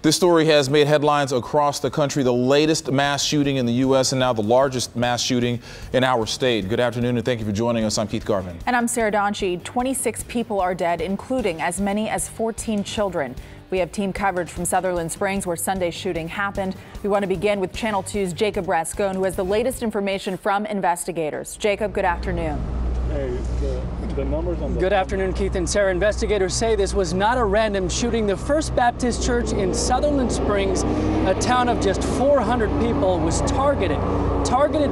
This story has made headlines across the country. The latest mass shooting in the U.S. and now the largest mass shooting in our state. Good afternoon and thank you for joining us. I'm Keith Garvin. And I'm Sarah Donchie. 26 people are dead, including as many as 14 children. We have team coverage from Sutherland Springs, where Sunday's shooting happened. We want to begin with Channel 2's Jacob Rascone, who has the latest information from investigators. Jacob, good afternoon. Hey, the numbers on the... Good afternoon, Keith and Sarah. Investigators say this was not a random shooting. The First Baptist Church in Sutherland Springs, a town of just 400 people, was targeted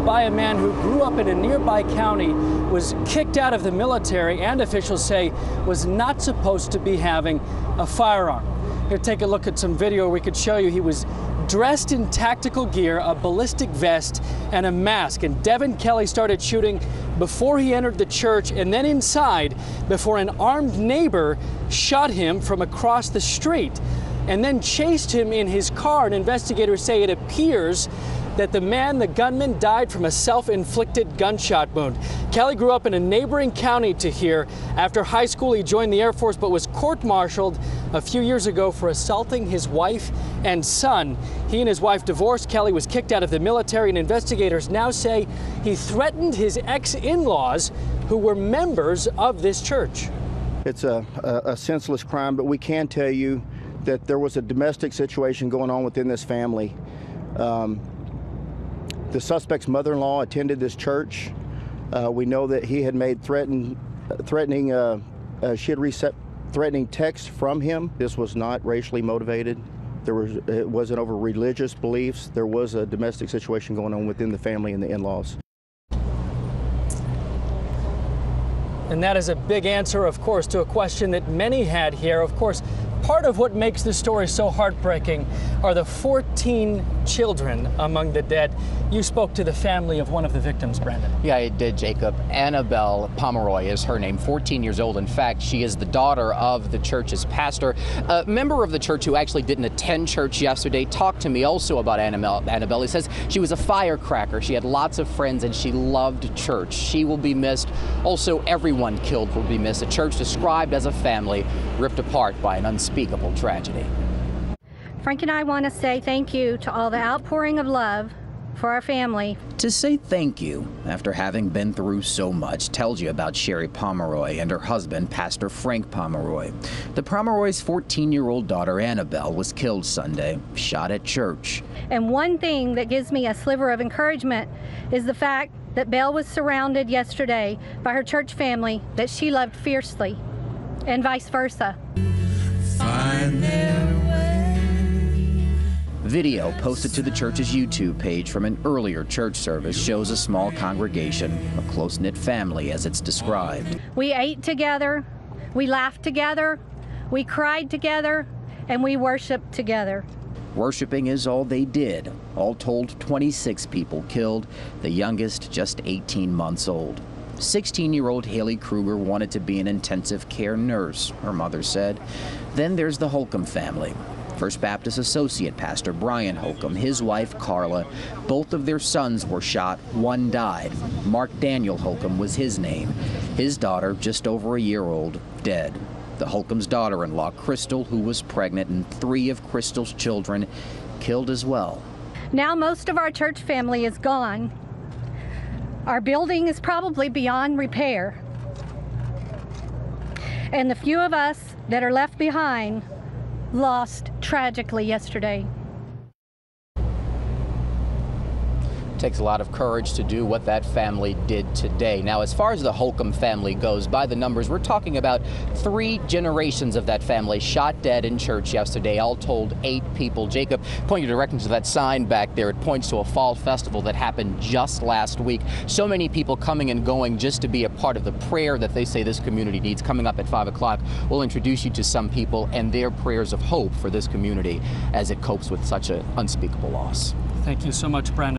by a man who grew up in a nearby county, was kicked out of the military, and officials say was not supposed to be having a firearm. Here, take a look at some video we could show you. He was dressed in tactical gear, a ballistic vest, and a mask. And Devin Kelly started shooting before he entered the church and then inside before an armed neighbor shot him from across the street and then chased him in his car. And investigators say it appears that the gunman, died from a self-inflicted gunshot wound. Kelly grew up in a neighboring county to here. After high school, he joined the Air Force but was court-martialed a few years ago for assaulting his wife and son. He and his wife divorced. Kelly was kicked out of the military, and investigators now say he threatened his ex-in-laws who were members of this church. It's a senseless crime, but we can tell you that there was a domestic situation going on within this family. The suspect's mother-in-law attended this church. We know that he had made threatening texts from him. This was not racially motivated. It wasn't over religious beliefs. There was a domestic situation going on within the family and the in-laws. And that is a big answer, of course, to a question that many had here. Of course, part of what makes this story so heartbreaking are the 14 children among the dead. You spoke to the family of one of the victims, Brandon. Yeah, I did, Jacob. Annabelle Pomeroy is her name, 14 years old. In fact, she is the daughter of the church's pastor. A member of the church who actually didn't attend church yesterday talked to me also about Annabelle. He says she was a firecracker. She had lots of friends and she loved church. She will be missed. Also, everyone killed will be missed. A church described as a family ripped apart by an unspeakable tragedy. Frank and I want to say thank you to all the outpouring of love for our family. To say thank you after having been through so much tells you about Sherry Pomeroy and her husband, Pastor Frank Pomeroy. The Pomeroy's 14-year-old daughter, Annabelle, was killed Sunday, shot at church. And one thing that gives me a sliver of encouragement is the fact that Belle was surrounded yesterday by her church family that she loved fiercely, and vice versa. Find their way. Video posted to the church's YouTube page from an earlier church service shows a small congregation, a close-knit family as it's described. We ate together, we laughed together, we cried together, and we worshiped together. Worshiping is all they did. All told, 26 people killed, the youngest just 18 months old. 16-year-old Haley Kruger wanted to be an intensive care nurse, her mother said. Then there's the Holcomb family. First Baptist Associate Pastor Brian Holcomb, his wife Carla, both of their sons were shot, one died. Mark Daniel Holcomb was his name. His daughter, just over a year old, dead. The Holcomb's daughter-in-law, Crystal, who was pregnant, and 3 of Crystal's children killed as well. Now most of our church family is gone. Our building is probably beyond repair. And the few of us that are left behind lost tragically yesterday. It takes a lot of courage to do what that family did today. Now, as far as the Holcomb family goes, by the numbers, we're talking about 3 generations of that family shot dead in church yesterday. All told, 8 people. Jacob, pointing directly to that sign back there, it points to a fall festival that happened just last week. So many people coming and going just to be a part of the prayer that they say this community needs. Coming up at 5 o'clock, we'll introduce you to some people and their prayers of hope for this community as it copes with such an unspeakable loss. Thank you so much, Brandon.